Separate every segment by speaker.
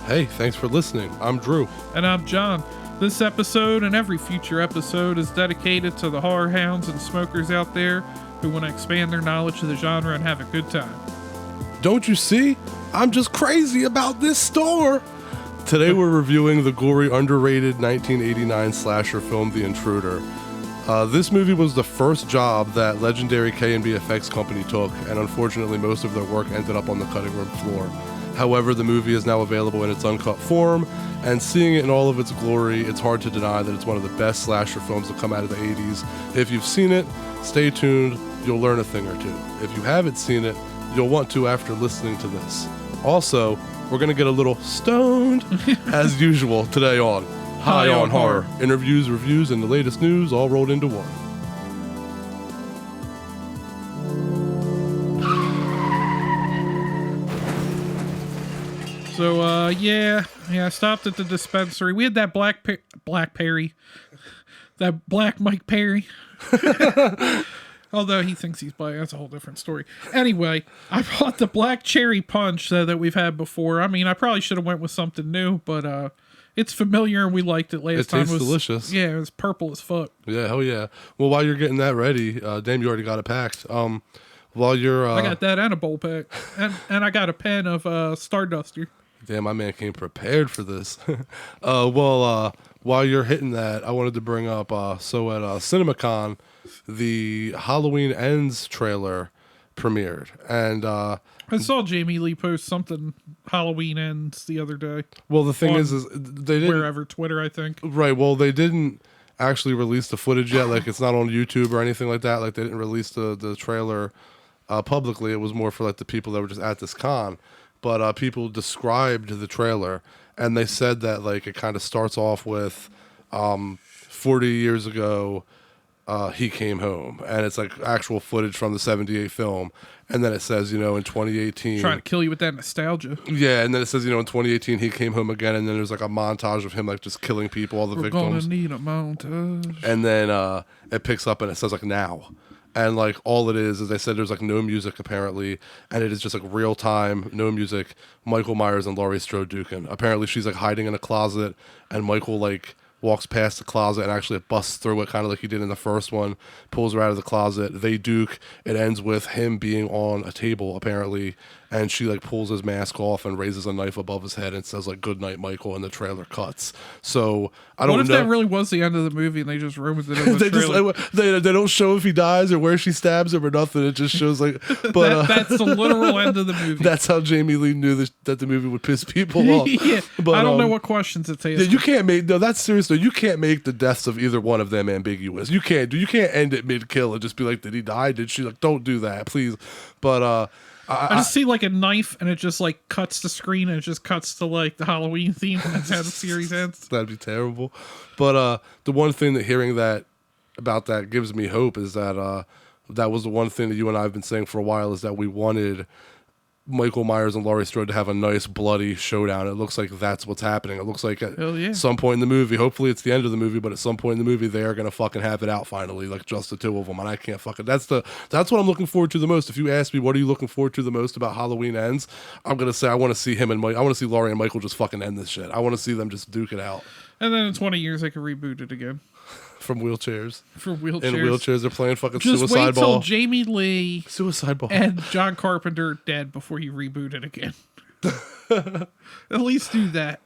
Speaker 1: Hey, thanks for listening. I'm Drew.
Speaker 2: And I'm John. This episode and every future episode is dedicated to the horror hounds and smokers out there who want to expand their knowledge of the genre and have a good time.
Speaker 1: Don't you see? I'm just crazy about this store. Today we're reviewing the gory, underrated 1989 slasher film, The Intruder. This movie was the first job that legendary K&B effects company took, and unfortunately most of their work ended up on the cutting room floor. However, the movie is now available in its uncut form, and seeing it in all of its glory, it's hard to deny that it's one of the best slasher films to come out of the 80s. If you've seen it, stay tuned, you'll learn a thing or two. If you haven't seen it, you'll want to after listening to this. Also, we're going to get a little stoned, as usual, today on High on Horror. Interviews, reviews, and the latest news all rolled into one.
Speaker 2: So, I stopped at the dispensary. We had that Black Perry. That Black Mike Perry. Although he thinks he's black, that's a whole different story. Anyway, I bought the Black Cherry Punch that we've had before. I mean, I probably should have went with something new, but it's familiar and we liked it last time.
Speaker 1: It tastes delicious.
Speaker 2: Yeah, it was purple as fuck.
Speaker 1: Yeah, hell yeah. Well, while you're getting that ready, damn, you already got it packed. While you're...
Speaker 2: I got that and a bowl pack. And I got a pen of Starduster.
Speaker 1: Damn, my man came prepared for this. While you're hitting that, I wanted to bring up, so at CinemaCon, the Halloween Ends trailer premiered. And
Speaker 2: I saw Jamie Lee post something Halloween Ends the other day.
Speaker 1: Well, the thing is they didn't...
Speaker 2: Wherever, Twitter, I think.
Speaker 1: Right, well, they didn't actually release the footage yet. Like, it's not on YouTube or anything like that. Like, they didn't release the trailer publicly. It was more for, like, the people that were just at this con. But people described the trailer, and they said that, like, it kind of starts off with 40 years ago, he came home. And it's, like, actual footage from the 78 film. And then it says, in 2018...
Speaker 2: Trying to kill you with that nostalgia.
Speaker 1: Yeah, and then it says, in 2018, he came home again, and then there's, like, a montage of him, like, just killing people, all the victims.
Speaker 2: We're gonna need a montage.
Speaker 1: And then it picks up, and it says, like, now. And, like, all it is they said there's, like, no music, apparently, and it is just, like, real time, no music, Michael Myers and Laurie Strode duking. Apparently, she's, like, hiding in a closet, and Michael, like, walks past the closet and actually busts through it, kind of like he did in the first one, pulls her out of the closet. They duke. It ends with him being on a table, apparently, and she, like, pulls his mask off and raises a knife above his head and says, like, "Good night, Michael," and the trailer cuts. So, I don't know.
Speaker 2: What if that really was the end of the movie and they just ruined it in the trailer?
Speaker 1: They don't show if he dies or where she stabs him or nothing. It just shows, like... But
Speaker 2: that's the literal end of the movie.
Speaker 1: That's how Jamie Lee knew that the movie would piss people off.
Speaker 2: Yeah, but, I don't know what questions it's asking.
Speaker 1: Yeah, you can't make... No, that's serious, though. You can't make the deaths of either one of them ambiguous. You can't end it mid-kill and just be like, did he die? Did she? Like, don't do that, please. But... I
Speaker 2: just see, like, a knife, and it just, like, cuts the screen, and it just cuts to, like, the Halloween theme, and that's how the series ends.
Speaker 1: That'd be terrible. But the one thing that hearing that about that gives me hope is that that was the one thing that you and I have been saying for a while, is that we wanted Michael Myers and Laurie Strode to have a nice bloody showdown. It looks like that's what's happening. It looks like at some point in the movie, hopefully it's the end of the movie, but at some point in the movie they are gonna fucking have it out finally, like just the two of them. And I can't fucking... That's what I'm looking forward to the most. If you ask me what are you looking forward to the most about Halloween Ends, I'm gonna say I want to see him and I want to see Laurie and Michael just fucking end this shit. I want to see them just duke it out.
Speaker 2: And then in 20 years they could reboot it again.
Speaker 1: From wheelchairs.
Speaker 2: From wheelchairs.
Speaker 1: In wheelchairs, they're playing fucking
Speaker 2: just
Speaker 1: Suicide
Speaker 2: wait
Speaker 1: Ball.
Speaker 2: till Jamie Lee
Speaker 1: Suicide Ball
Speaker 2: and John Carpenter are dead before you reboot it again. At least do that.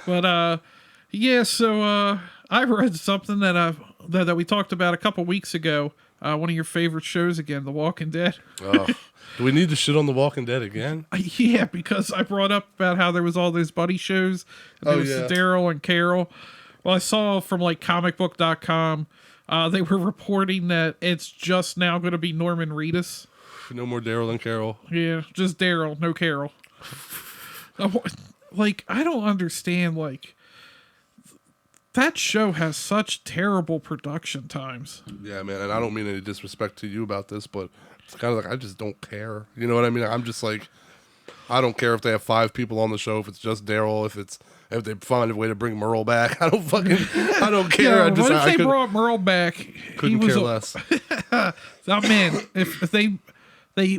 Speaker 2: But so I read something that we talked about a couple weeks ago. One of your favorite shows again, The Walking Dead.
Speaker 1: Oh. Do we need to shit on The Walking Dead again?
Speaker 2: Yeah, because I brought up about how there was all those buddy shows. And there was Daryl and Carol. Well, I saw from, like, comicbook.com, they were reporting that it's just now going to be Norman Reedus.
Speaker 1: No more Daryl and Carol.
Speaker 2: Yeah, just Daryl, no Carol. Like, I don't understand, like, that show has such terrible production times.
Speaker 1: Yeah, man, and I don't mean any disrespect to you about this, but it's kind of like, I just don't care. You know what I mean? I'm just like, I don't care if they have 5 people on the show, if it's just Daryl, if they find a way to bring Merle back. I don't care.
Speaker 2: Yeah, what if they brought Merle back?
Speaker 1: Couldn't care less.
Speaker 2: Oh, man, if they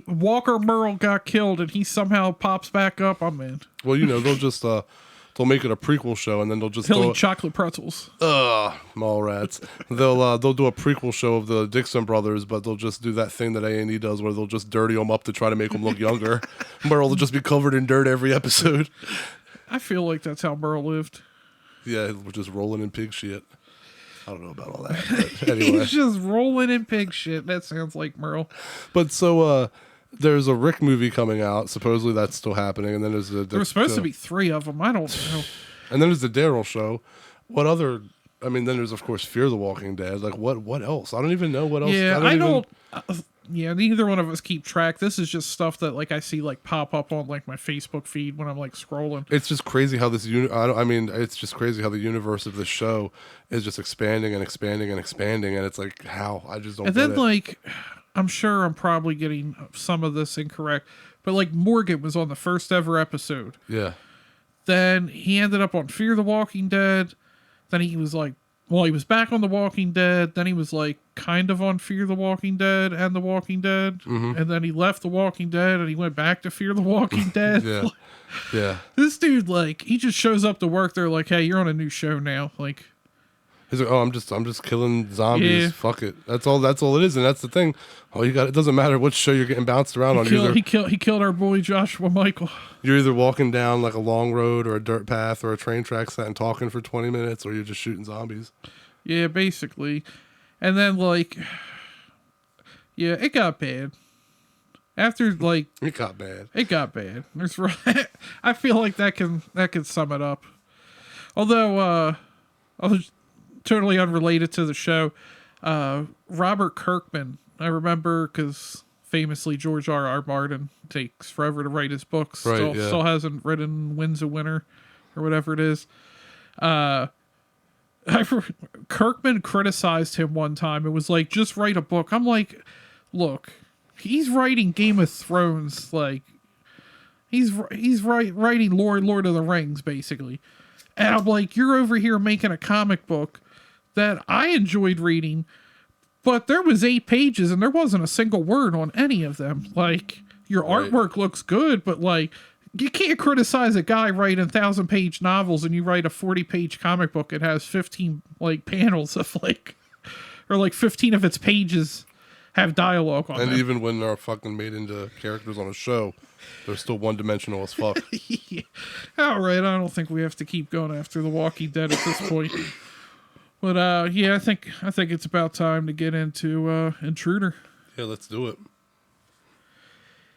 Speaker 2: Walker Merle got killed and he somehow pops back up, I'm in.
Speaker 1: Well, they'll just they'll make it a prequel show, and then they'll just
Speaker 2: He'll eat chocolate pretzels.
Speaker 1: Mall rats. They'll do a prequel show of the Dixon brothers, but they'll just do that thing that A&E does, where they'll just dirty them up to try to make them look younger. Merle will just be covered in dirt every episode.
Speaker 2: I feel like that's how Merle lived.
Speaker 1: Yeah, we're just rolling in pig shit. I don't know about all that. But anyway.
Speaker 2: He's just rolling in pig shit. That sounds like Merle.
Speaker 1: But so there's a Rick movie coming out. Supposedly that's still happening. And then there's
Speaker 2: there were supposed to be 3 of them. I don't know.
Speaker 1: And then there's the Daryl show. What other? I mean, then there's of course Fear the Walking Dead. Like what else? I don't even know what else.
Speaker 2: Yeah, I don't. Yeah, neither one of us keep track. This is just stuff that like I see like pop up on like my Facebook feed when I'm like scrolling.
Speaker 1: It's just crazy how this it's just crazy how the universe of this show is just expanding and expanding and expanding, and it's like how I just don't.
Speaker 2: And then like, I'm sure I'm probably getting some of this incorrect, but like Morgan was on the first ever episode.
Speaker 1: Yeah.
Speaker 2: Then he ended up on Fear the Walking Dead. Then he was like, well, he was back on The Walking Dead. Then he was like kind of on Fear the Walking Dead and The Walking Dead. Mm-hmm. And then he left The Walking Dead and he went back to Fear the Walking Dead.
Speaker 1: Yeah. Yeah.
Speaker 2: This dude, like, he just shows up to work. They're like, hey, you're on a new show now. Like,
Speaker 1: he's like, oh, I'm just killing zombies.
Speaker 2: Yeah.
Speaker 1: Fuck it. That's all it is. And that's the thing. All you got, it doesn't matter which show you're getting bounced around on.
Speaker 2: He killed our boy Joshua Michael.
Speaker 1: You're either walking down like a long road or a dirt path or a train track set and talking for 20 minutes, or you're just shooting zombies. Yeah,
Speaker 2: basically. And then like, yeah, it got bad. After like,
Speaker 1: it got bad.
Speaker 2: There's I feel like that can sum it up. Although, totally unrelated to the show, Robert Kirkman, I remember because famously George R.R. Martin takes forever to write his books.
Speaker 1: Right,
Speaker 2: Still hasn't written Winds of Winter or whatever it is. Kirkman criticized him one time. It was like, just write a book. I'm like, look, he's writing Game of Thrones. Like, he's writing Lord of the Rings, basically. And I'm like, you're over here making a comic book that I enjoyed reading, but there was 8 pages and there wasn't a single word on any of them. Like, your artwork looks good, but like, you can't criticize a guy writing 1,000-page novels and you write a 40-page comic book. It has 15 like panels of like, or like 15 of its pages have dialogue on them.
Speaker 1: And even when they're fucking made into characters on a show, they're still one-dimensional as fuck.
Speaker 2: Yeah. All right, I don't think we have to keep going after The Walking Dead at this point. But yeah, I think it's about time to get into Intruder.
Speaker 1: Yeah, let's do it.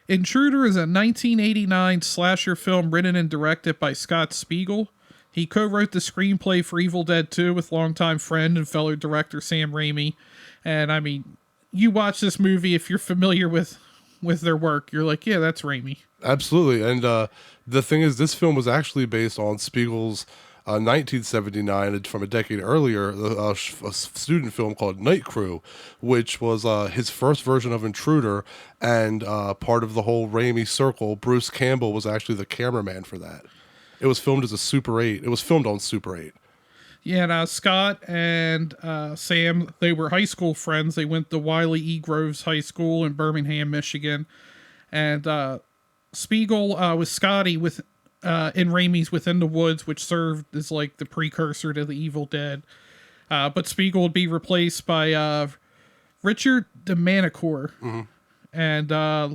Speaker 2: Intruder is a 1989 slasher film written and directed by Scott Spiegel. He co-wrote the screenplay for Evil Dead 2 with longtime friend and fellow director Sam Raimi. And I mean, you watch this movie, if you're familiar with their work, you're like, yeah, that's Raimi.
Speaker 1: Absolutely. And the thing is, this film was actually based on Spiegel's 1979, from a decade earlier, a student film called Night Crew, which was his first version of Intruder, and part of the whole Raimi circle. Bruce Campbell was actually the cameraman for that. It was filmed as a Super 8. It was filmed on Super 8.
Speaker 2: Yeah, and Scott and Sam, they were high school friends. They went to Wiley E. Groves High School in Birmingham, Michigan. And Spiegel was Scotty in Raimi's Within the Woods, which served as like the precursor to the Evil Dead. But Spiegel would be replaced by Richard DeManicore. Mm-hmm. And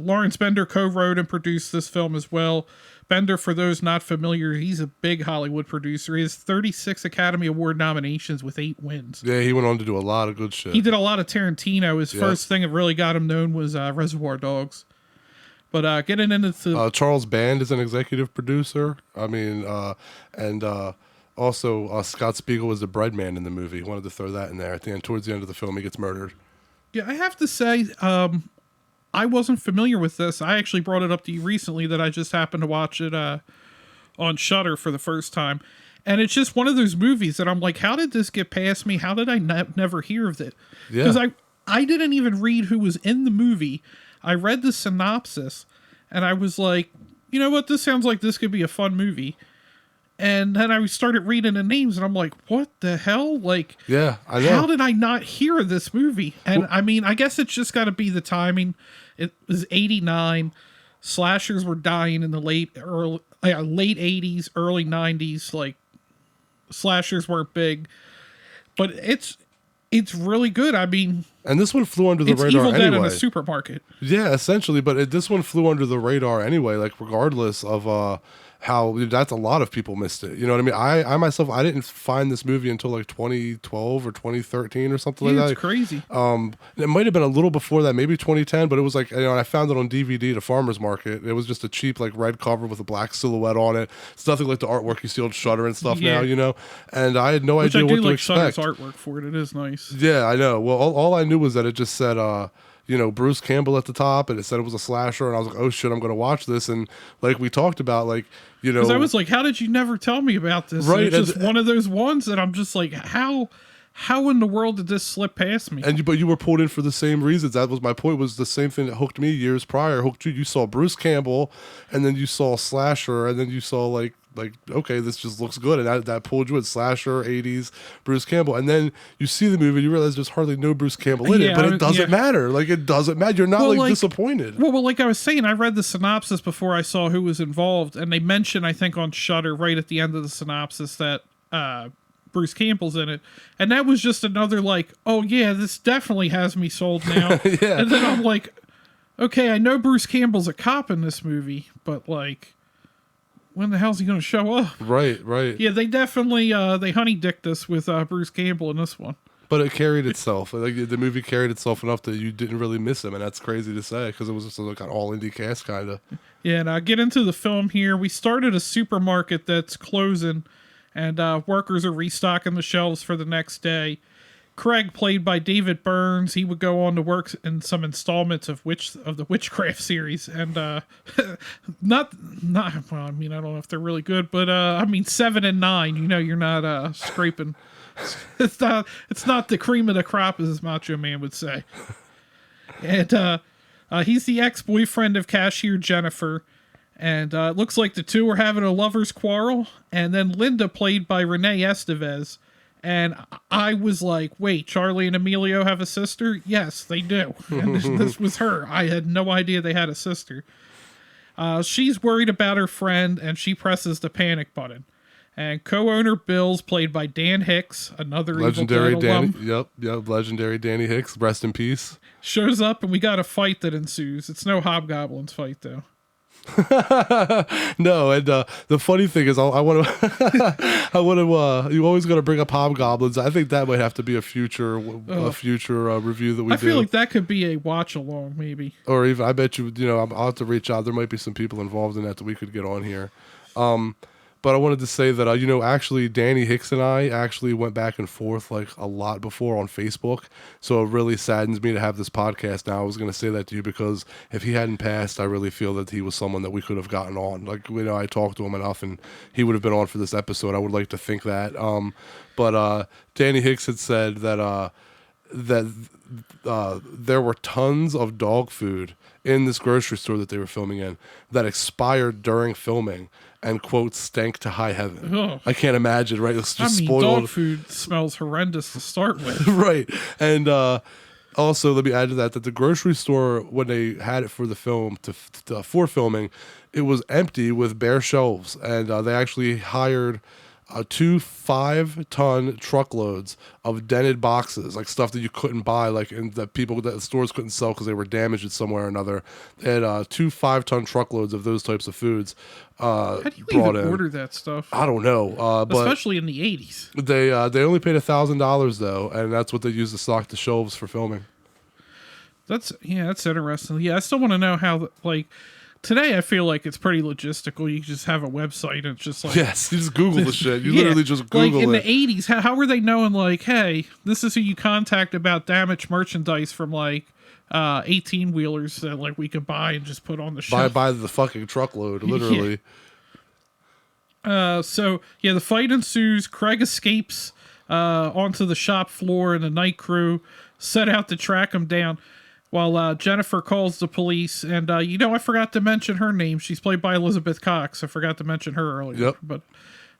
Speaker 2: Lawrence Bender co-wrote and produced this film as well. Bender, for those not familiar, he's a big Hollywood producer. He has 36 Academy Award nominations with 8 wins.
Speaker 1: Yeah, he went on to do a lot of good shit.
Speaker 2: He did a lot of Tarantino. His first thing that really got him known was Reservoir Dogs. But getting into
Speaker 1: Charles Band is an executive producer. I mean, and also Scott Spiegel was the bread man in the movie. He wanted to throw that in there at the end. Towards the end of the film, he gets murdered.
Speaker 2: Yeah, I have to say, I wasn't familiar with this. I actually brought it up to you recently that I just happened to watch it on Shudder for the first time. And it's just one of those movies that I'm like, how did this get past me? How did I never hear of it? Because I didn't even read who was in the movie. I read the synopsis, and I was like, you know what? This sounds like this could be a fun movie. And then I started reading the names, and I'm like, what the hell? Like,
Speaker 1: yeah, I know.
Speaker 2: How did I not hear of this movie? And I mean, I guess it's just got to be the timing. It was 89. Slashers were dying in the late 80s, early 90s. Like, slashers weren't big. But it's really good. I mean...
Speaker 1: And this one flew under the radar
Speaker 2: Evil Dead
Speaker 1: anyway.
Speaker 2: in a supermarket.
Speaker 1: Yeah, essentially. But this one flew under the radar anyway, like, regardless of... how that's a lot of people missed it. You know what I mean? I myself, I didn't find this movie until like 2012 or 2013 or something like that.
Speaker 2: It's crazy.
Speaker 1: It might have been a little before that, maybe 2010, but it was like, you know, I found it on DVD at a farmer's market. It was just a cheap like red cover with a black silhouette on it. It's nothing like the artwork you see on Shudder and stuff now, you know? And I had no idea what to expect.
Speaker 2: Shudder's artwork for it. It is nice.
Speaker 1: Yeah, I know. Well, all I knew was that it just said, you know, Bruce Campbell at the top, and it said it was a slasher, and I was like, oh shit, I'm going to watch this. And like we talked about, like, you know,
Speaker 2: because I was like, how did you never tell me about this?
Speaker 1: Right,
Speaker 2: and it's just one of those ones that I'm just like, how in the world did this slip past me?
Speaker 1: But you were pulled in for the same reasons. That was my point. Was the same thing that hooked me years prior. Hooked you. You saw Bruce Campbell, and then you saw slasher, and then you saw like okay, this just looks good, and that pulled you in. Slasher, 80s, Bruce Campbell, and then you see the movie, and you realize there's hardly no Bruce Campbell in it, but it doesn't matter. Like, it doesn't matter. You're not like disappointed.
Speaker 2: Well, like I was saying, I read the synopsis before I saw who was involved, and they mention, I think on Shudder right at the end of the synopsis, that Bruce Campbell's in it, and that was just another like, oh yeah, this definitely has me sold now.
Speaker 1: Yeah.
Speaker 2: And then I'm like, okay, I know Bruce Campbell's a cop in this movie, but like, when the hell's he going to show up?
Speaker 1: Right.
Speaker 2: Yeah, they definitely they honey-dicked us with Bruce Campbell in this one.
Speaker 1: But it carried itself. Like, the movie carried itself enough that you didn't really miss him, and that's crazy to say because it was just like an all-indie cast kind of.
Speaker 2: Yeah, and get into the film here. We started a supermarket that's closing, and workers are restocking the shelves for the next day. Craig, played by David Burns, he would go on to work in some installments of the Witchcraft series, and not well. I mean, I don't know if they're really good, but I mean, 7 and 9. You know, you're not scraping. It's not the cream of the crop, as Macho Man would say. And he's the ex-boyfriend of cashier Jennifer, and it looks like the two are having a lovers' quarrel. And then Linda, played by Renee Estevez. And I was like, wait, Charlie and Emilio have a sister? Yes, they do. And this was her. I had no idea they had a sister. She's worried about her friend, and she presses the panic button. And co-owner Bill's played by Dan Hicks, another
Speaker 1: legendary
Speaker 2: Evil Dead alum.
Speaker 1: Yep, legendary Danny Hicks, rest in peace.
Speaker 2: Shows up, and we got a fight that ensues. It's no Hobgoblins fight, though.
Speaker 1: No, and the funny thing is, I want to. You always got to bring up Hobgoblins. I think that might have to be a future review that we do.
Speaker 2: I feel like that could be a watch along, maybe.
Speaker 1: Or even, I bet you, I'll have to reach out. There might be some people involved in that we could get on here. But I wanted to say that, actually, Danny Hicks and I actually went back and forth like a lot before on Facebook. So it really saddens me to have this podcast now. I was going to say that to you because if he hadn't passed, I really feel that he was someone that we could have gotten on. Like, I talked to him enough and he would have been on for this episode. I would like to think that. But Danny Hicks had said that there were tons of dog food in this grocery store that they were filming in that expired during filming and, quote, stank to high heaven.
Speaker 2: Ugh.
Speaker 1: I can't imagine, right? It's just spoiled.
Speaker 2: Dog food smells horrendous to start with.
Speaker 1: Right. And also, let me add to that the grocery store, when they had it for the film, for filming, it was empty with bare shelves. And they actually hired 2 5-ton truckloads of dented boxes, like stuff that you couldn't buy, like, and that stores couldn't sell because they were damaged somewhere or anher. They had 2 5-ton truckloads of those types of foods.
Speaker 2: How do you even order that stuff?
Speaker 1: I don't know, but
Speaker 2: especially in the 80s.
Speaker 1: They only paid $1,000 though, and that's what they used to stock the shelves for filming.
Speaker 2: That's interesting. Yeah, I still want to know how, like. Today, I feel like it's pretty logistical. You just have a website and it's just like...
Speaker 1: Yes, you just Google the shit. You literally just Google it.
Speaker 2: Like, in the 80s, how were they knowing, like, hey, this is who you contact about damaged merchandise from, like, 18-wheelers that, like, we could buy and just put on the shelf?
Speaker 1: Buy the fucking truckload, literally.
Speaker 2: Yeah. The fight ensues. Craig escapes onto the shop floor, and the night crew set out to track him down. While Jennifer calls the police, and I forgot to mention her name. She's played by Elizabeth Cox. I forgot to mention her earlier.
Speaker 1: Yep.
Speaker 2: But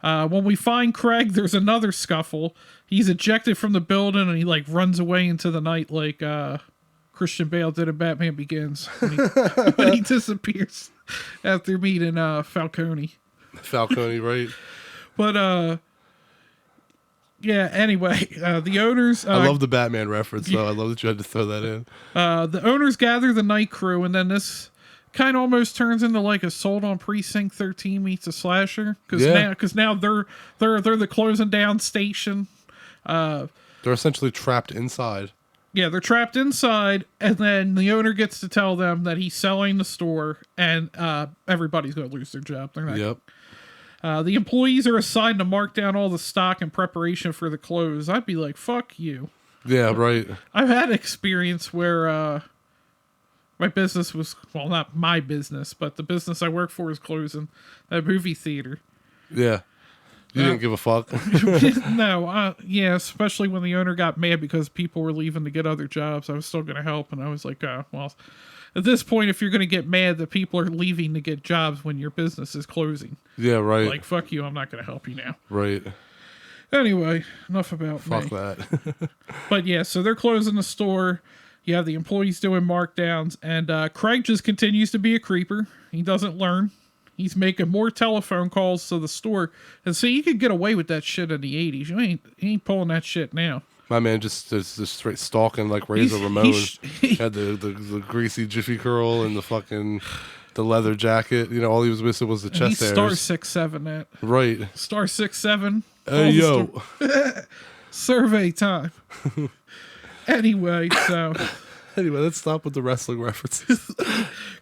Speaker 2: When we find Craig, there's another scuffle. He's ejected from the building and he like runs away into the night like Christian Bale did in Batman Begins when he disappears after meeting Falcone.
Speaker 1: Falcone, right?
Speaker 2: But yeah, anyway, the owners...
Speaker 1: I love the Batman reference, though. I love that you had to throw that in.
Speaker 2: The owners gather the night crew, and then this kind of almost turns into like Assault on Precinct 13 meets a slasher. Because now they're the closing down station.
Speaker 1: They're essentially trapped inside.
Speaker 2: Yeah, they're trapped inside, and then the owner gets to tell them that he's selling the store, and everybody's going to lose their job. They're not.
Speaker 1: Yep.
Speaker 2: The employees are assigned to mark down all the stock in preparation for the close. I'd be like, fuck you.
Speaker 1: Yeah, right.
Speaker 2: I've had experience where my business was, well, not my business, but the business I work for is closing. That movie theater.
Speaker 1: Yeah. You didn't give a fuck.
Speaker 2: No, yeah, especially when the owner got mad because people were leaving to get other jobs. I was still going to help, and I was like, well, at this point, if you're going to get mad that people are leaving to get jobs when your business is closing.
Speaker 1: Yeah, right.
Speaker 2: Like, fuck you, I'm not going to help you now.
Speaker 1: Right.
Speaker 2: Anyway, enough about me.
Speaker 1: Fuck that.
Speaker 2: But yeah, so they're closing the store. You have the employees doing markdowns, and Craig just continues to be a creeper. He doesn't learn. He's making more telephone calls to the store. And so you could get away with that shit in the 80s. You ain't pulling that shit now.
Speaker 1: My man just straight stalking like Razor Ramon. Had the greasy jiffy curl and the leather jacket. You know, all he was missing was the chest hairs.
Speaker 2: Star 6'7" that.
Speaker 1: Right.
Speaker 2: Star 6'7".
Speaker 1: Hey, yo.
Speaker 2: Survey time. Anyway,
Speaker 1: let's stop with the wrestling references.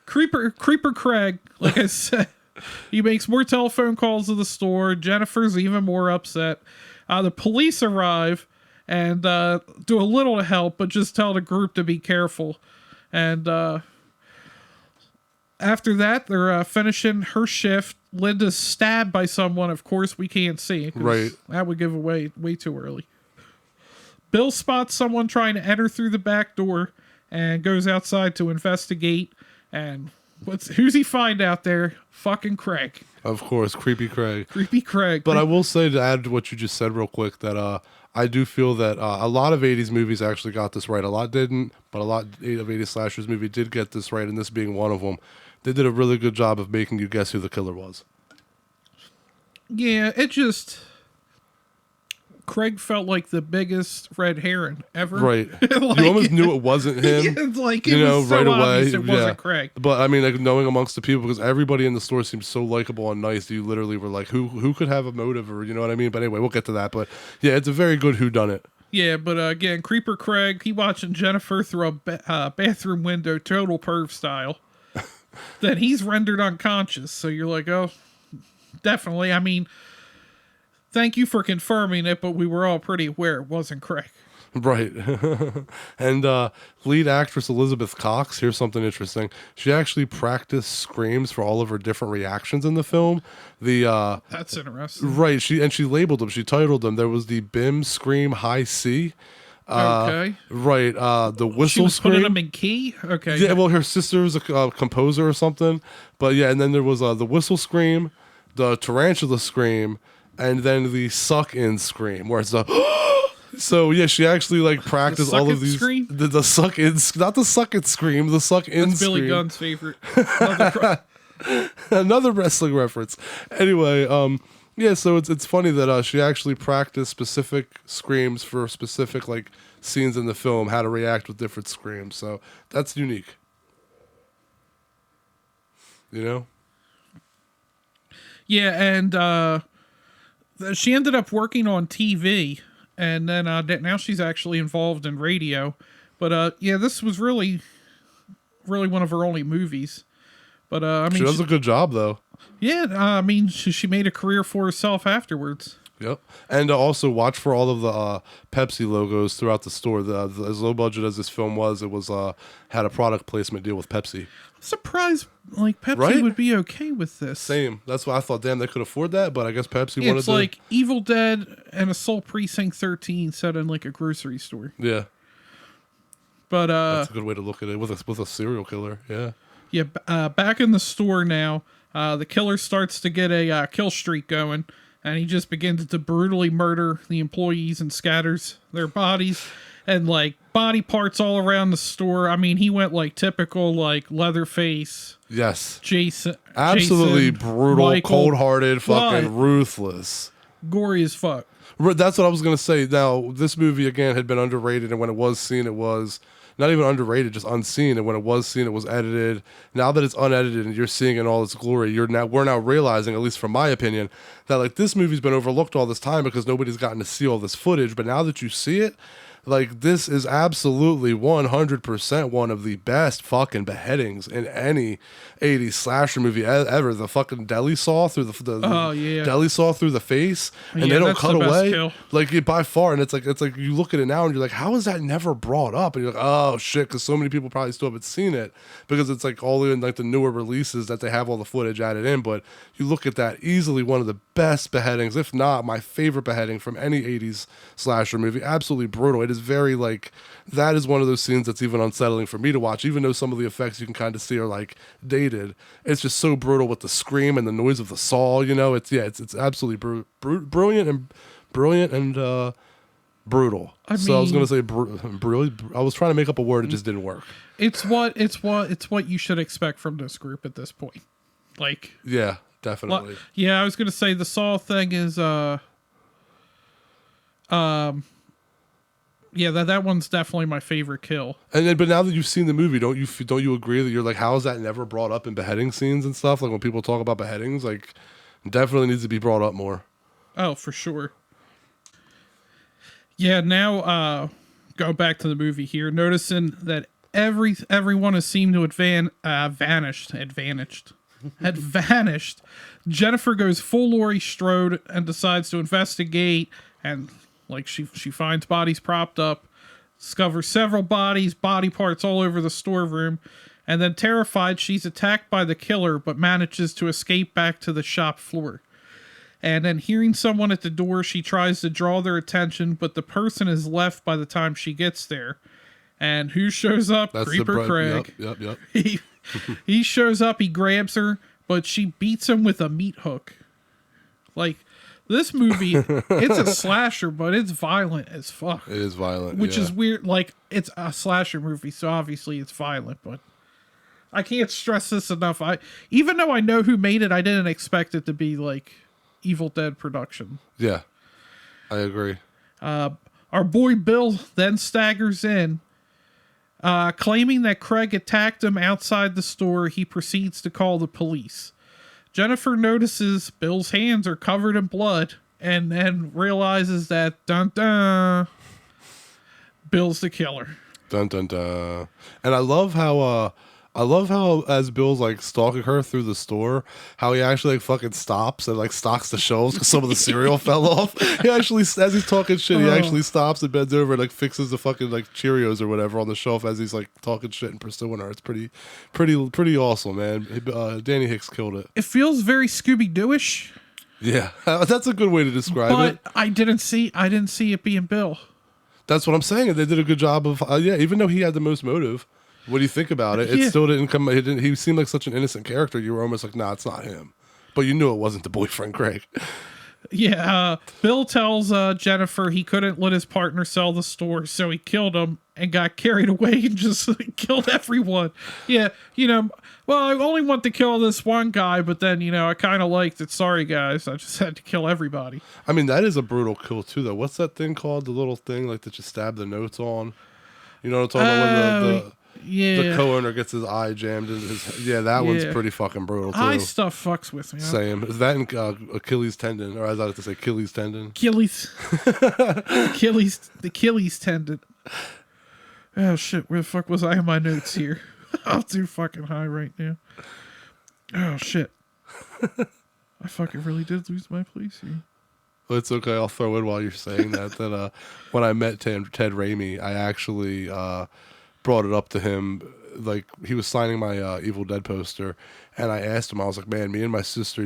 Speaker 2: Creeper Craig, like I said, he makes more telephone calls to the store. Jennifer's even more upset. The police arrive and do a little to help, but just tell the group to be careful. And after that, they're finishing her shift. Linda's stabbed by someone. Of course, we can't see.
Speaker 1: Right.
Speaker 2: That would give away way too early. Bill spots someone trying to enter through the back door and goes outside to investigate. And who's he find out there? Fucking Craig.
Speaker 1: Of course, creepy Craig.
Speaker 2: Creepy Craig.
Speaker 1: But I will say, to add to what you just said real quick, that I do feel that a lot of 80s movies actually got this right. A lot didn't, but a lot of 80s slashers movie did get this right, and this being one of them. They did a really good job of making you guess who the killer was.
Speaker 2: Yeah, it just... Craig felt like the biggest red herring ever.
Speaker 1: Right.
Speaker 2: Like,
Speaker 1: you almost knew it wasn't him.
Speaker 2: It's like, it was so right away. It wasn't Craig.
Speaker 1: But I mean, like, knowing amongst the people, because everybody in the store seemed so likable and nice, you literally were like, who could have a motive, or you know what I mean? But anyway, we'll get to that. But yeah, it's a very good whodunit.
Speaker 2: Yeah, but again, Creeper Craig, he watching Jennifer through a bathroom window, total perv style. Then he's rendered unconscious. So you're like, oh, definitely. I mean, thank you for confirming it, but we were all pretty aware it wasn't Craig.
Speaker 1: Right. And lead actress Elizabeth Cox, here's something interesting. She actually practiced screams for all of her different reactions in the film.
Speaker 2: That's interesting.
Speaker 1: Right. She labeled them. She titled them. There was the Bim Scream High C.
Speaker 2: Okay.
Speaker 1: Right. The whistle
Speaker 2: she was
Speaker 1: scream.
Speaker 2: Putting them in key? Okay.
Speaker 1: Yeah, well, her sister was a composer or something. But yeah, and then there was the whistle scream, the tarantula scream, and then the suck in scream, where it's the... So yeah, she actually like practiced all of these.
Speaker 2: Scream?
Speaker 1: The suck in, not the suck it scream, the suck in
Speaker 2: That's
Speaker 1: scream.
Speaker 2: Billy Gunn's favorite.
Speaker 1: Another wrestling reference. Anyway, yeah, so it's funny that she actually practiced specific screams for specific like scenes in the film, how to react with different screams. So that's unique. You know?
Speaker 2: Yeah, and she ended up working on TV, and then now she's actually involved in radio. But yeah, this was really one of her only movies. But I mean,
Speaker 1: she does a good job though. Yeah,
Speaker 2: I mean, she made a career for herself afterwards.
Speaker 1: Yep, and also watch for all of the Pepsi logos throughout the store. As low budget as this film was, it was had a product placement deal with Pepsi.
Speaker 2: I'm surprised, like Pepsi would be okay with this.
Speaker 1: Same. That's why I thought, damn, they could afford that. But I guess Pepsi wanted to.
Speaker 2: It's like Evil Dead and Assault Precinct 13 set in like a grocery store.
Speaker 1: Yeah.
Speaker 2: But
Speaker 1: that's a good way to look at it with a serial killer. Yeah.
Speaker 2: Yeah. Back in the store now, the killer starts to get a kill streak going. and he just begins to brutally murder the employees and scatters their bodies and like body parts all around the store. I mean, he went like typical like Leatherface.
Speaker 1: Yes.
Speaker 2: Absolutely
Speaker 1: brutal,
Speaker 2: Michael,
Speaker 1: cold-hearted, fucking ruthless.
Speaker 2: Gory as fuck.
Speaker 1: That's what I was going to say. Now, this movie, again, had been underrated, and when it was seen, it was not even underrated, just unseen. And when it was seen, it was edited. Now that it's unedited and you're seeing it in all its glory, we're now realizing, at least from my opinion, that like this movie's been overlooked all this time because nobody's gotten to see all this footage. But now that you see it, like, this is absolutely 100% one of the best fucking beheadings in any 80s slasher movie ever. The fucking deli saw through the deli saw through the face, and they don't cut away. Like, by far, and it's like you look at it now and you're like, how is that never brought up? And you're like, oh shit, because so many people probably still haven't seen it because it's like all in like the newer releases that they have all the footage added in. But you look at that, easily one of the best beheadings, if not my favorite beheading from any 80s slasher movie. Absolutely brutal. It is very like, that is one of those scenes that's even unsettling for me to watch, even though some of the effects you can kind of see are like dated. It's just so brutal with the scream and the noise of the saw, you know. It's absolutely brilliant and brutal. I was gonna say brilliant. I was trying to make up a word, it just didn't work.
Speaker 2: It's what you should expect from this group at this point. Like,
Speaker 1: yeah, definitely.
Speaker 2: I was gonna say the Saw thing is that one's definitely my favorite kill. And
Speaker 1: then, but now that you've seen the movie, don't you agree that you're like, how is that never brought up in beheading scenes and stuff? Like when people talk about beheadings, like, definitely needs to be brought up more.
Speaker 2: Oh, for sure. Yeah. Now, go back to the movie here, noticing that everyone has seemed to had vanished. Jennifer goes full Laurie Strode and decides to investigate, and like she finds bodies propped up, discovers several body parts all over the storeroom, and then terrified, she's attacked by the killer but manages to escape back to the shop floor. And then hearing someone at the door, she tries to draw their attention, but the person is left by the time she gets there. And who shows up?
Speaker 1: That's
Speaker 2: Creeper Craig.
Speaker 1: Yep.
Speaker 2: He shows up, he grabs her, but she beats him with a meat hook. Like, this movie, it's a slasher, but it's violent as fuck.
Speaker 1: It is violent,
Speaker 2: which is weird. Like, it's a slasher movie, so obviously it's violent, but I can't stress this enough. Even though I know who made it, I didn't expect it to be like Evil Dead production.
Speaker 1: Yeah, I agree.
Speaker 2: Our boy Bill then staggers in, claiming that Craig attacked him outside the store. He proceeds to call the police. Jennifer notices Bill's hands are covered in blood and then realizes that, dun-dun, Bill's the killer.
Speaker 1: Dun-dun-dun. And I love how as Bill's like stalking her through the store, how he actually like fucking stops and like stocks the shelves because some of the cereal fell off. He actually, as he's talking shit, he actually stops and bends over and like fixes the fucking like Cheerios or whatever on the shelf as he's like talking shit and pursuing her. It's pretty awesome, man. Danny Hicks killed it.
Speaker 2: It feels very Scooby-Doo-ish.
Speaker 1: Yeah, that's a good way to describe it.
Speaker 2: But I didn't see it being Bill.
Speaker 1: That's what I'm saying. They did a good job of even though he had the most motive. What do you think about it? It still didn't come. He seemed like such an innocent character. You were almost like, nah, it's not him. But you knew it wasn't the boyfriend, Craig.
Speaker 2: Yeah. Bill tells Jennifer he couldn't let his partner sell the store, so he killed him and got carried away and just killed everyone. Yeah. Well, I only want to kill this one guy, but then, I kind of liked it. Sorry, guys. I just had to kill everybody.
Speaker 1: I mean, that is a brutal kill, too, though. What's that thing called? The little thing like that you stab the notes on? You know what I'm talking about? When the co-owner gets his eye jammed in his... Yeah, that one's pretty fucking brutal, too.
Speaker 2: Eye stuff fucks with me.
Speaker 1: Same. Is that in Achilles tendon? Or as I like to say, Achilles tendon?
Speaker 2: Achilles. The Achilles tendon. Oh, shit. Where the fuck was I in my notes here? I'm too fucking high right now. Oh, shit. I fucking really did lose my place here.
Speaker 1: Well, it's okay. I'll throw in while you're saying that when I met Ted Raimi, I actually... brought it up to him like he was signing my Evil Dead poster, and I asked him, I was like, man, me and my sister,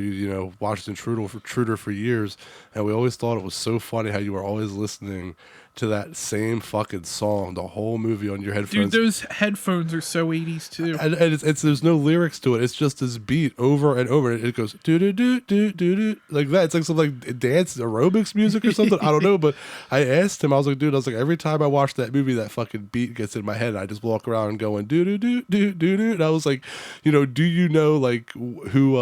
Speaker 1: watched Intruder for years, and we always thought it was so funny how you were always listening to that same fucking song the whole movie on your headphones.
Speaker 2: Dude, those headphones are so 80s too.
Speaker 1: And it's there's no lyrics to it. It's just this beat over and over. It goes do do do do do do like that. It's like some like dance aerobics music or something. I don't know. But I asked him. I was like, every time I watch that movie, that fucking beat gets in my head. And I just walk around going do do do do do do. And I was like, do you know like who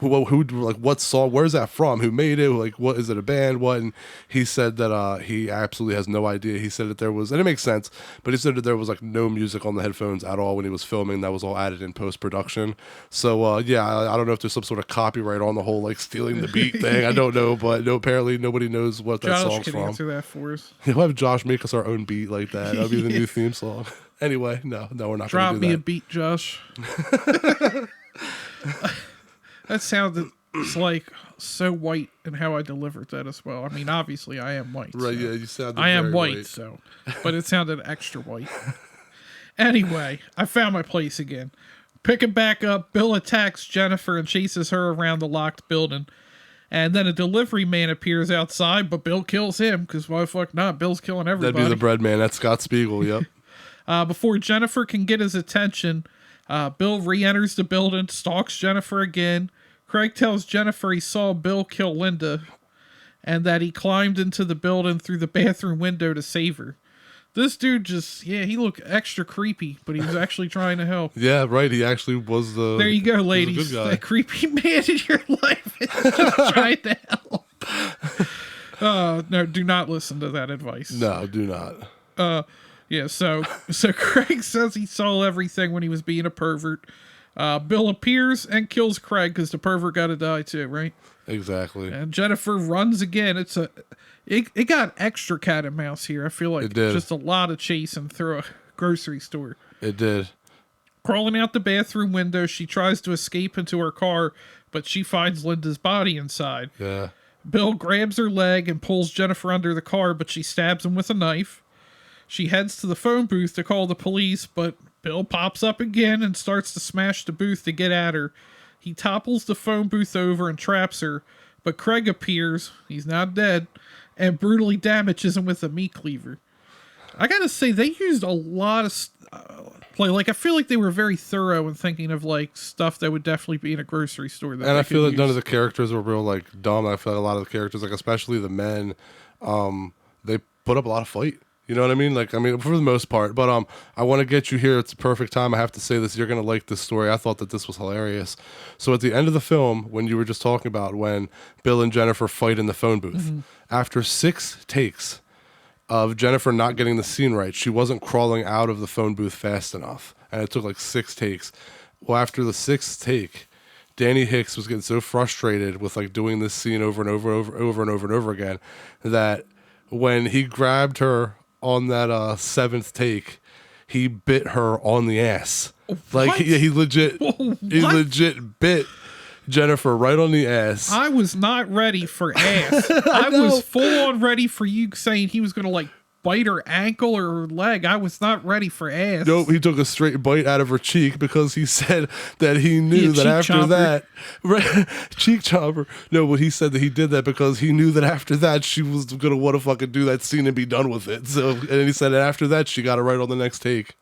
Speaker 1: like what song, where's that from, who made it, like what is it, a band, what? And he said that he absolutely has no idea. He said that there was, and it makes sense, but he said that there was like no music on the headphones at all when he was filming. That was all added in post-production. So I don't know if there's some sort of copyright on the whole like stealing the beat thing. I don't know, but no, apparently nobody knows what that song's from.
Speaker 2: Josh can answer that for us.
Speaker 1: We'll have Josh make us our own beat like that. That'll be the new theme song. Anyway, no, we're not
Speaker 2: drop
Speaker 1: gonna do
Speaker 2: me
Speaker 1: that.
Speaker 2: a beat, Josh. That sounded like so white in how I delivered that as well. I mean, obviously I am white.
Speaker 1: Right,
Speaker 2: so.
Speaker 1: yeah, you sounded
Speaker 2: I am
Speaker 1: very
Speaker 2: white, so. But it sounded extra white. Anyway, I found my place again. Picking back up, Bill attacks Jennifer and chases her around the locked building. And then a delivery man appears outside, but Bill kills him, because why the fuck not? Bill's killing everybody.
Speaker 1: That'd be the bread man. That's Scott Spiegel, yep.
Speaker 2: Before Jennifer can get his attention, Bill re-enters the building, stalks Jennifer again. Craig tells Jennifer he saw Bill kill Linda and that he climbed into the building through the bathroom window to save her. This dude he looked extra creepy, but he was actually trying to help.
Speaker 1: Yeah, right. He actually was the...
Speaker 2: There you go, ladies. That creepy man in your life is just trying to help. No, do not listen to that advice.
Speaker 1: No, do not.
Speaker 2: Yeah, so Craig says he saw everything when he was being a pervert. Bill appears and kills Craig because the pervert got to die too, right?
Speaker 1: Exactly.
Speaker 2: And Jennifer runs again. It got extra cat and mouse here. I feel like just a lot of chasing through a grocery store.
Speaker 1: It did.
Speaker 2: Crawling out the bathroom window, she tries to escape into her car, but she finds Linda's body inside.
Speaker 1: Yeah.
Speaker 2: Bill grabs her leg and pulls Jennifer under the car, but she stabs him with a knife. She heads to the phone booth to call the police, but Bill pops up again and starts to smash the booth to get at her. He topples the phone booth over and traps her, but Craig appears, he's not dead, and brutally damages him with a meat cleaver. I gotta say, they used a lot of play. Like, I feel like they were very thorough in thinking of like stuff that would definitely be in a grocery store. And
Speaker 1: I feel like none of the characters were real like dumb. I feel like a lot of the characters, like especially the men, they put up a lot of fight. You know what I mean? For the most part. But I want to get you here. It's a perfect time. I have to say this. You're going to like this story. I thought that this was hilarious. So at the end of the film, when you were just talking about when Bill and Jennifer fight in the phone booth, after 6 takes of Jennifer not getting the scene right, she wasn't crawling out of the phone booth fast enough. And it took like 6 takes. Well, after the 6th take, Danny Hicks was getting so frustrated with like doing this scene over and over again that when he grabbed her on that 7th take, he bit her on the ass. Like he legit bit Jennifer right on the ass.
Speaker 2: I was not ready for ass. I was full on ready for you saying he was gonna like bite her ankle or her leg. I was not ready for ass.
Speaker 1: Nope, he took a straight bite out of her cheek because he said that he knew that after that, cheek chomper. No, but he said that he did that because he knew that after that she was gonna want to fucking do that scene and be done with it. So, and he said that after that she got it right on the next take.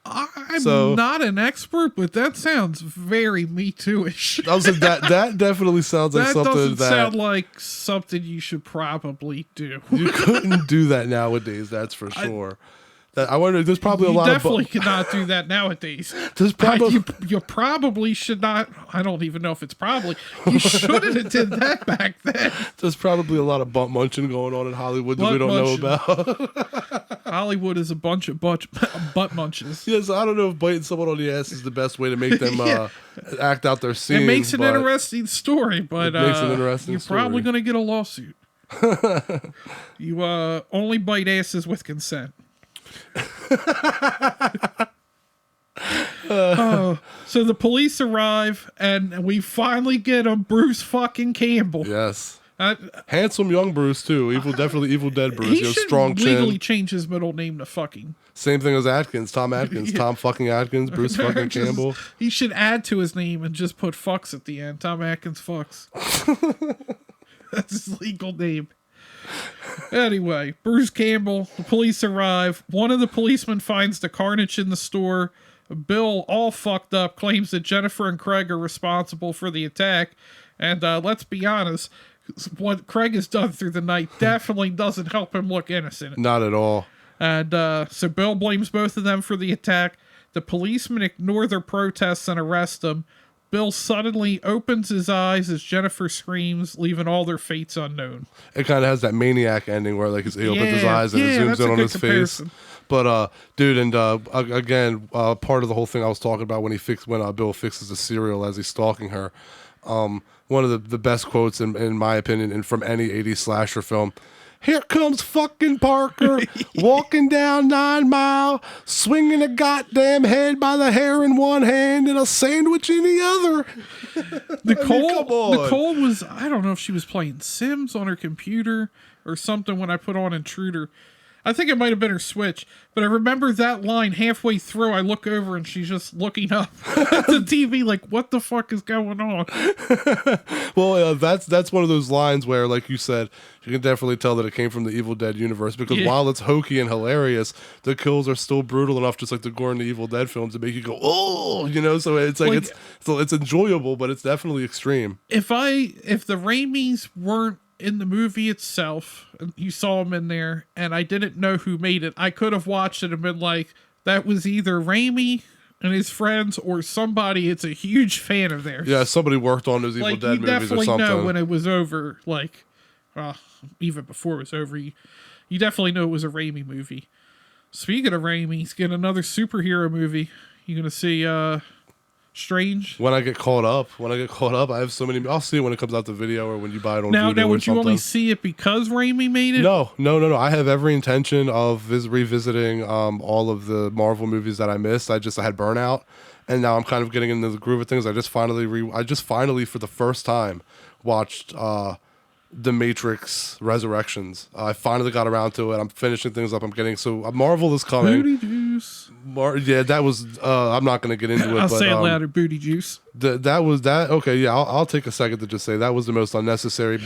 Speaker 2: I'm not an expert, but that sounds very Me Too-ish.
Speaker 1: I was like, that definitely sounds like something
Speaker 2: doesn't sound like something you should probably do.
Speaker 1: You couldn't do that nowadays, that's for sure. I wonder. There's probably a lot.
Speaker 2: You definitely cannot do that nowadays.
Speaker 1: There's probably
Speaker 2: you probably should not. I don't even know if it's probably. You shouldn't have did that back then.
Speaker 1: There's probably a lot of butt munching going on in Hollywood that we don't know about.
Speaker 2: Hollywood is a bunch of butt munches.
Speaker 1: Yes, I don't know if biting someone on the ass is the best way to make them act out their scene.
Speaker 2: It makes an interesting story, but you're probably going to get a lawsuit. You only bite asses with consent. So the police arrive and we finally get him, Bruce fucking Campbell.
Speaker 1: Yes. Handsome young Bruce too. Definitely Evil Dead Bruce.
Speaker 2: He
Speaker 1: He has
Speaker 2: should
Speaker 1: strong
Speaker 2: legally
Speaker 1: chin.
Speaker 2: change his middle name to fucking.
Speaker 1: Same thing as Atkins. Tom Atkins. Tom fucking Atkins. Bruce fucking Campbell.
Speaker 2: He should add to his name and just put fucks at the end. Tom Atkins fucks. That's his legal name. Anyway, Bruce Campbell, the police arrive. One of the policemen finds the carnage in the store. Bill, all fucked up, claims that Jennifer and Craig are responsible for the attack. And let's be honest, what Craig has done through the night definitely doesn't help him look innocent.
Speaker 1: Not at all.
Speaker 2: And so Bill blames both of them for the attack. The policemen ignore their protests and arrest them. Bill suddenly opens his eyes as Jennifer screams, leaving all their fates unknown.
Speaker 1: It kind of has that Maniac ending where like he opens his eyes and it zooms in on his face. But dude, and again, part of the whole thing I was talking about when Bill fixes the cereal as he's stalking her. One of the best quotes in my opinion, and from any 80s slasher film. Here comes fucking Parker, walking down 9 Mile, swinging a goddamn head by the hair in one hand and a sandwich in the other.
Speaker 2: Nicole was, I don't know if she was playing Sims on her computer or something when I put on Intruder. I think it might have been her Switch, but I remember that line halfway through. I look over and she's just looking up at the TV like, what the fuck is going on?
Speaker 1: Well, that's one of those lines where, like you said, you can definitely tell that it came from the Evil Dead universe because while it's hokey and hilarious, the kills are still brutal enough, just like the gore in the Evil Dead films, to make you go, oh, you know. So it's like it's enjoyable, but it's definitely extreme.
Speaker 2: If the Raimis weren't in the movie itself, you saw them in there, and I didn't know who made it, I could have watched it and been like, that was either Raimi and his friends or somebody it's a huge fan of theirs.
Speaker 1: Yeah, somebody worked on those Evil Dead movies or something. You definitely
Speaker 2: know when it was over, like, even before it was over, you definitely know it was a Raimi movie. Speaking of Raimi, he's getting another superhero movie. You're going to see Strange.
Speaker 1: When I get caught up, I have so many. I'll see it when it comes out the video or when you buy it on
Speaker 2: Now,
Speaker 1: Vudu
Speaker 2: would you only see it because Raimi made it?
Speaker 1: No. I have every intention of revisiting all of the Marvel movies that I missed. I had Burnout, and now I'm kind of getting into the groove of things. I just finally for the first time watched The Matrix Resurrections. I finally got around to it. I'm finishing things up. Marvel is coming.
Speaker 2: Booty juice.
Speaker 1: That was. I'm not going to get into it.
Speaker 2: I'll say it louder. Booty juice.
Speaker 1: Okay, yeah. I'll take a second to just say that was the most unnecessary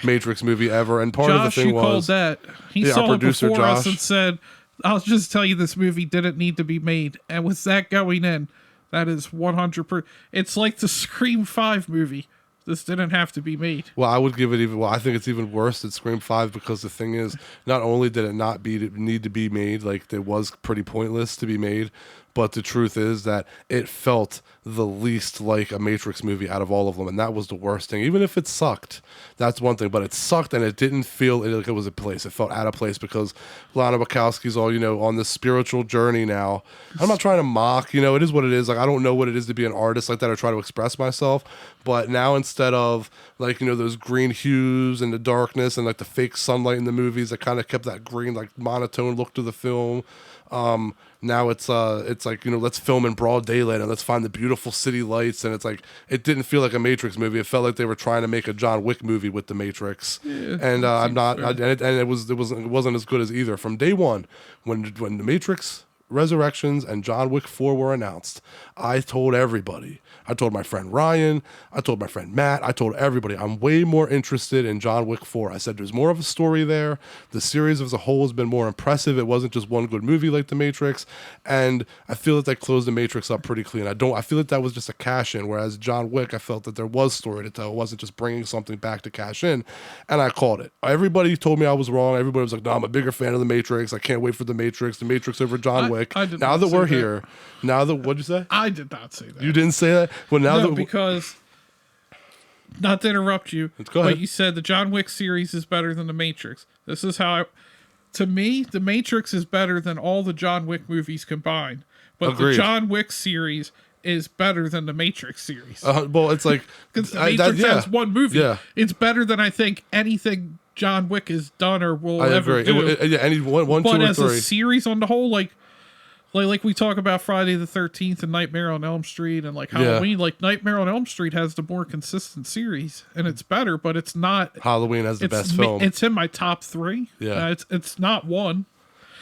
Speaker 1: Matrix movie ever. And part of the thing was
Speaker 2: called that. He saw it before us and said, "I'll just tell you, this movie didn't need to be made." And with that going in, that is 100%. It's like the Scream 5 movie. This didn't have to be made.
Speaker 1: Well, I would give it I think it's even worse than Scream 5 because the thing is, not only did it not need to be made, like it was pretty pointless to be made, but the truth is that it felt the least like a Matrix movie out of all of them, and that was the worst thing. Even if it sucked, that's one thing, but it sucked and it didn't feel like it was a place. It felt out of place because Lana Wachowski's all, on this spiritual journey now. I'm not trying to mock, it is what it is. Like, I don't know what it is to be an artist like that or try to express myself, but now instead of like, those green hues and the darkness and like the fake sunlight in the movies that kind of kept that green, like monotone look to the film, now it's like, let's film in broad daylight and let's find the beautiful city lights. And it's like, it didn't feel like a Matrix movie. It felt like they were trying to make a John Wick movie with the Matrix. Yeah, and it wasn't as good as either. From day one, when the Matrix Resurrections and John Wick 4 were announced, I told everybody. I told my friend Ryan. I told my friend Matt. I told everybody I'm way more interested in John Wick 4. I said there's more of a story there. The series as a whole has been more impressive. It wasn't just one good movie like The Matrix. And I feel that they closed The Matrix up pretty clean. I feel that was just a cash in. Whereas John Wick, I felt that there was story to tell. It wasn't just bringing something back to cash in. And I called it. Everybody told me I was wrong. Everybody was like, no, I'm a bigger fan of The Matrix. I can't wait for The Matrix over John Wick. Now that we're here, what'd you say?
Speaker 2: I did not say that.
Speaker 1: You didn't say that? Well,
Speaker 2: because, not to interrupt you, but you said the John Wick series is better than The Matrix. This is how to me, The Matrix is better than all the John Wick movies combined. But
Speaker 1: Agreed.
Speaker 2: The John Wick series is better than The Matrix series.
Speaker 1: Well, it's like...
Speaker 2: Because The Matrix has one movie.
Speaker 1: Yeah.
Speaker 2: It's better than I think anything John Wick has done or will ever do.
Speaker 1: Any one, two, or three.
Speaker 2: But as a series on the whole, like... like we talk about Friday the 13th and Nightmare on Elm Street and like Halloween, like Nightmare on Elm Street has the more consistent series and it's better, but it's not.
Speaker 1: Halloween has the best film.
Speaker 2: It's in my top 3.
Speaker 1: Yeah.
Speaker 2: It's not 1.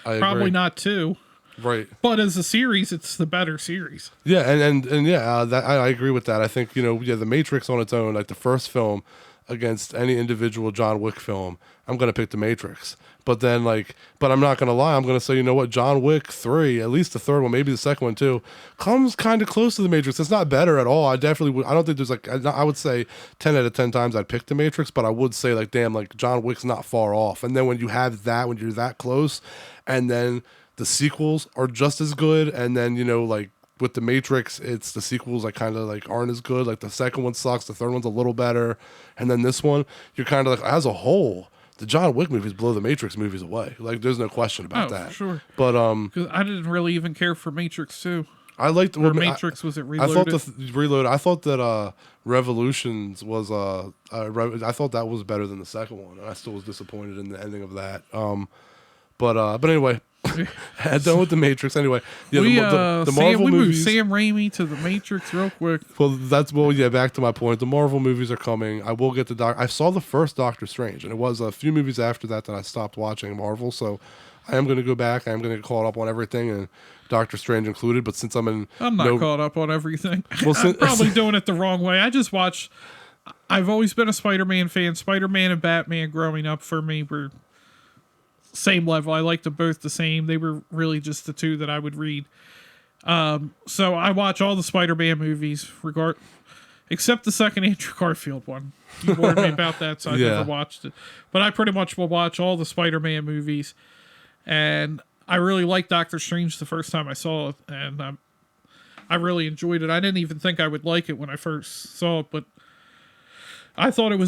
Speaker 1: I
Speaker 2: Probably
Speaker 1: agree.
Speaker 2: not 2.
Speaker 1: Right.
Speaker 2: But as a series, it's the better series.
Speaker 1: Yeah, and yeah, I agree with that. I think, The Matrix on its own, like the first film against any individual John Wick film, I'm going to pick The Matrix. But then, but I'm not going to lie. I'm going to say, you know what? John Wick 3, at least the third one, maybe the second one too, comes kind of close to The Matrix. It's not better at all. I definitely would. I don't think there's I would say 10 out of 10 times I'd pick The Matrix, but I would say, damn, John Wick's not far off. And then when you have that, when you're that close, and then the sequels are just as good, and then, with The Matrix, it's the sequels kind of aren't as good. Like the second one sucks, the third one's a little better, and then this one, you're kind of as a whole, the John Wick movies blow the Matrix movies away. There's no question about that.
Speaker 2: For sure.
Speaker 1: But
Speaker 2: because I didn't really even care for Matrix 2.
Speaker 1: I liked
Speaker 2: Matrix. Was it Reloaded?
Speaker 1: I thought Reloaded. I thought that Revolutions was I thought that was better than the second one, and I still was disappointed in the ending of that. But anyway. Done with The Matrix anyway. Yeah, the Marvel movies.
Speaker 2: Moved Sam Raimi to The Matrix real quick.
Speaker 1: Well, back to my point. The Marvel movies are coming. I will get the I saw the first Doctor Strange, and it was a few movies after that I stopped watching Marvel. So I am going to go back. I am going to get caught up on everything, and Doctor Strange included. But since I'm
Speaker 2: not caught up on everything.
Speaker 1: Well,
Speaker 2: I'm probably doing it the wrong way. I just watched. I've always been a Spider-Man fan. Spider-Man and Batman growing up for me were same level. I liked them both the same. They were really just the two that I would read. So I watch all the Spider-Man movies, except the second Andrew Garfield one. You warned me about that, so I never watched it. But I pretty much will watch all the Spider-Man movies. And I really liked Doctor Strange the first time I saw it, and I really enjoyed it. I didn't even think I would like it when I first saw it, but I thought it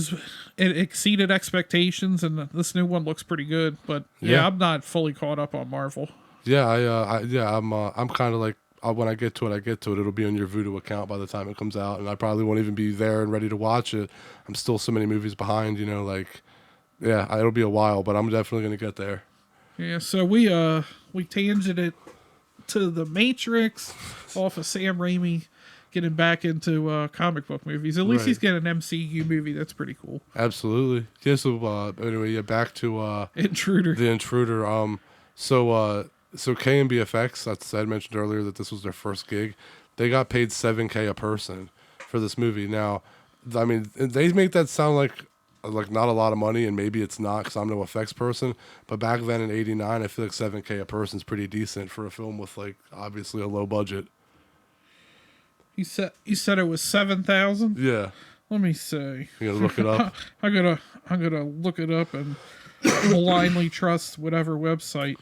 Speaker 2: exceeded expectations, and this new one looks pretty good. But I'm not fully caught up on Marvel.
Speaker 1: Yeah, I'm kind of when I get to it, It'll be on your Vudu account by the time it comes out, and I probably won't even be there and ready to watch it. I'm still so many movies behind, it'll be a while, but I'm definitely gonna get there.
Speaker 2: Yeah, so we tangented it to The Matrix off of Sam Raimi getting back into comic book movies. At least he's getting an MCU movie. That's pretty cool.
Speaker 1: Absolutely. Yeah, so anyway, back to
Speaker 2: Intruder.
Speaker 1: The Intruder. So KMBFX, I mentioned earlier that this was their first gig. They got paid $7,000 a person for this movie. Now, I mean, they make that sound like not a lot of money, and maybe it's not because I'm no effects person. But back then in '89, I feel like $7,000 a person is pretty decent for a film with obviously a low budget.
Speaker 2: You said it was 7,000?
Speaker 1: Yeah.
Speaker 2: Let me see.
Speaker 1: You gotta look it up.
Speaker 2: I'm gonna look it up and blindly trust whatever website.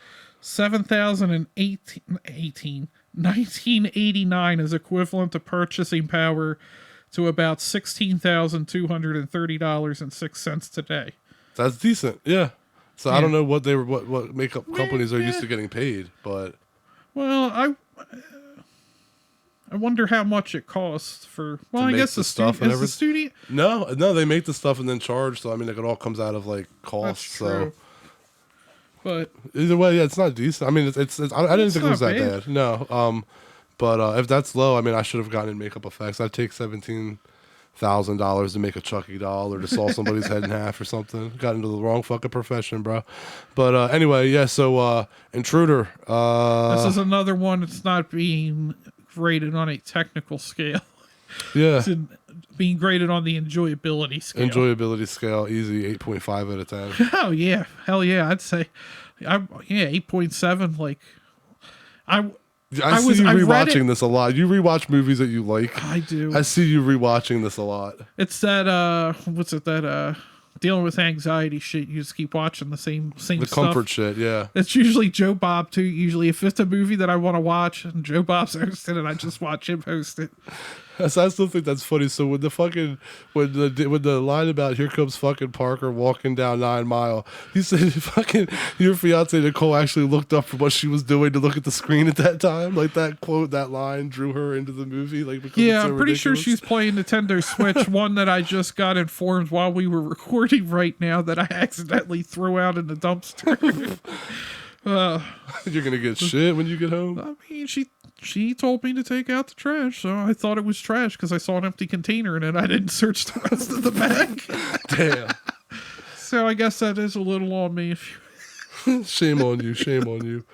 Speaker 2: 1989 is equivalent to purchasing power to about $16,230.06 today.
Speaker 1: That's decent. Yeah. So I don't know what makeup companies are used to getting paid, but
Speaker 2: well, I wonder how much it costs for. Well, I guess the stuff and everything. The studio.
Speaker 1: No, they make the stuff and then charge. So I mean, it all comes out of costs.
Speaker 2: True. But
Speaker 1: either way, yeah, it's not decent. I mean, it's I didn't think it was that bad. No. But if that's low, I mean, I should have gotten in makeup effects. I'd take $17,000 to make a Chucky doll or to saw somebody's head in half or something. Got into the wrong fucking profession, bro. But anyway, yeah. So Intruder.
Speaker 2: This is another one that's not being rated on a technical scale.
Speaker 1: Yeah.
Speaker 2: It's being graded on the enjoyability scale.
Speaker 1: Easy 8.5 out of 10.
Speaker 2: Oh yeah, hell yeah! I'd say, 8.7. I
Speaker 1: see you rewatching this a lot. You rewatch movies that you like.
Speaker 2: I do.
Speaker 1: I see you rewatching this a lot.
Speaker 2: It's that what's it that dealing with anxiety shit. You just keep watching the same
Speaker 1: the
Speaker 2: stuff.
Speaker 1: Comfort shit, yeah.
Speaker 2: It's usually Joe Bob too. Usually, if it's a movie that I want to watch and Joe Bob's hosting it, I just watch him host it.
Speaker 1: So I still think that's funny. So when the line about here comes fucking Parker walking down 9 Mile, he said fucking your fiance Nicole actually looked up from what she was doing to look at the screen at that time. That quote, that line drew her into the movie. Because
Speaker 2: yeah,
Speaker 1: so
Speaker 2: I'm pretty sure she's playing Nintendo Switch. One that I just got informed while we were recording right now that I accidentally threw out in the dumpster.
Speaker 1: You're gonna get shit when you get home.
Speaker 2: I mean, she told me to take out the trash, so I thought it was trash because I saw an empty container in it. I didn't search the rest of the bag.
Speaker 1: Damn.
Speaker 2: So I guess that is a little on me.
Speaker 1: Shame on you. Shame on you.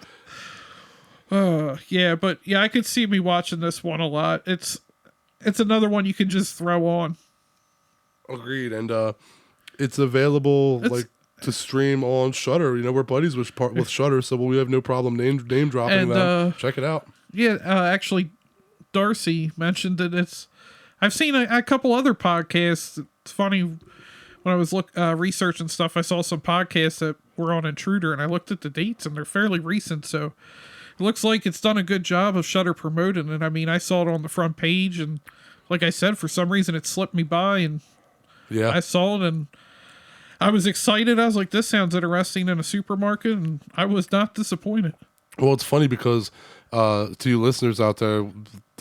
Speaker 2: Yeah, but yeah, I could see me watching this one a lot. It's another one you can just throw on.
Speaker 1: Agreed, and it's available to stream on Shudder. You know, we're buddies with Shudder, so we have no problem name dropping them. Check it out.
Speaker 2: Yeah, actually, Darcy mentioned that I've seen a couple other podcasts. It's funny, when I was researching stuff, I saw some podcasts that were on Intruder, and I looked at the dates, and they're fairly recent, so it looks like it's done a good job of Shudder promoting it. I mean, I saw it on the front page, and like I said, for some reason it slipped me by, and yeah, I saw it, and I was excited. I was like, this sounds interesting in a supermarket, and I was not disappointed.
Speaker 1: Well, it's funny because to you listeners out there,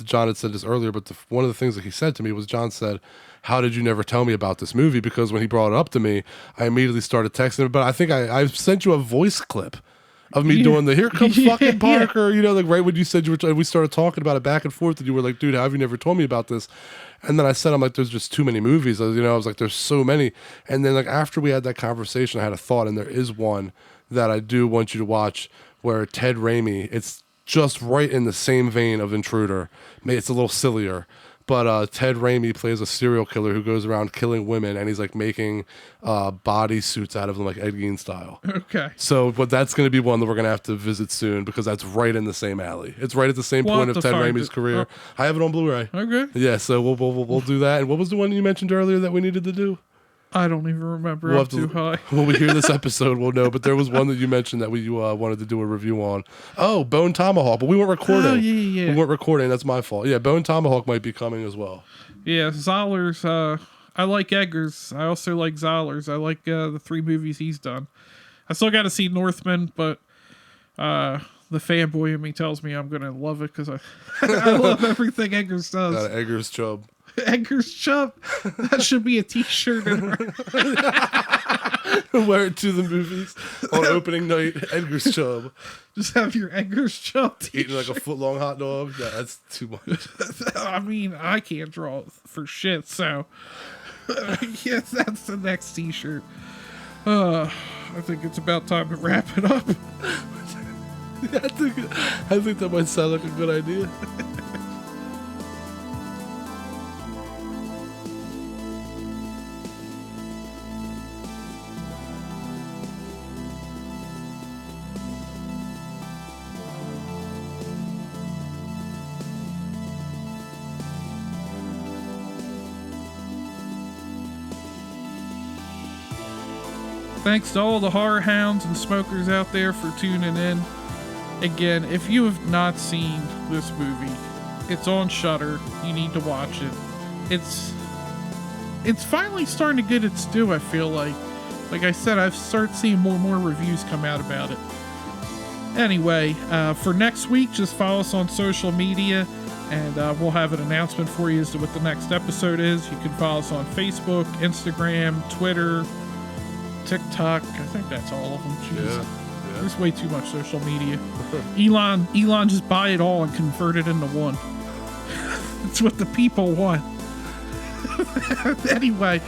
Speaker 1: John had said this earlier, but one of the things that he said to me was, John said, how did you never tell me about this movie? Because when he brought it up to me, I immediately started texting him. But I think I sent you a voice clip of me doing the "Here Comes Fucking Parker," you know, like right when you said we started talking about it back and forth, and you were like, "Dude, how have you never told me about this?" And then I said, "I'm like, there's just too many movies." I was like, "There's so many." And then like after we had that conversation, I had a thought, and there is one that I do want you to watch, where Ted Raimi, it's just right in the same vein of Intruder. It's a little sillier. But Ted Raimi plays a serial killer who goes around killing women, and he's like making body suits out of them, like Ed Gein style.
Speaker 2: Okay.
Speaker 1: So, but that's going to be one that we're going to have to visit soon because that's right in the same alley. It's right at the same point of Ted Raimi's career. I have it on Blu-ray.
Speaker 2: Okay.
Speaker 1: Yeah, so we'll do that. And what was the one you mentioned earlier that we needed to do?
Speaker 2: I don't even remember. I'm too high.
Speaker 1: When we hear this episode, we'll know. But there was one that you mentioned that we wanted to do a review on. Oh, Bone Tomahawk. But we weren't recording.
Speaker 2: Oh, yeah.
Speaker 1: We weren't recording. That's my fault. Yeah, Bone Tomahawk might be coming as well.
Speaker 2: Yeah, Zoller's. I like Eggers. I also like Zoller's. I like the 3 movies he's done. I still got to see Northman, but the fanboy in me tells me I'm going to love it because I love everything Eggers does.
Speaker 1: Got an Eggers chub.
Speaker 2: Eggers chub. That should be a t-shirt.
Speaker 1: Wear it to the movies on opening night. Eggers chub.
Speaker 2: Just have your Eggers chub t-shirt.
Speaker 1: Eating like a foot-long hot dog. Yeah, that's too much.
Speaker 2: I mean, I can't draw for shit, so yes, that's the next t-shirt. I think it's about time to wrap it up.
Speaker 1: I think that might sound like a good idea.
Speaker 2: Thanks to all the horror hounds and smokers out there for tuning in. Again, if you have not seen this movie, it's on Shudder. You need to watch it. It's finally starting to get its due, I feel like. Like I said, I've started seeing more and more reviews come out about it. Anyway, for next week, just follow us on social media, and we'll have an announcement for you as to what the next episode is. You can follow us on Facebook, Instagram, Twitter, TikTok. I think that's all of them. Jeez. Yeah. There's way too much social media. Elon just buy it all and convert it into one. That's what the people want. Anyway,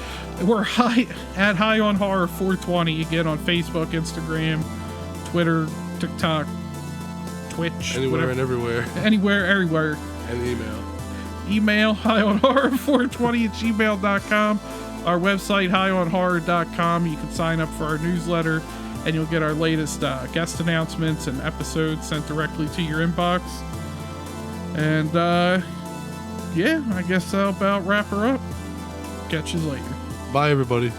Speaker 2: we're at High on Horror 420 again on Facebook, Instagram, Twitter, TikTok, Twitch,
Speaker 1: anywhere and everywhere.
Speaker 2: Everywhere.
Speaker 1: And
Speaker 2: Email highonhorror420@gmail.com. Our website, highonhorror.com. You can sign up for our newsletter, and you'll get our latest guest announcements and episodes sent directly to your inbox. And, yeah, I guess that'll about wrap her up. Catch you later.
Speaker 1: Bye, everybody.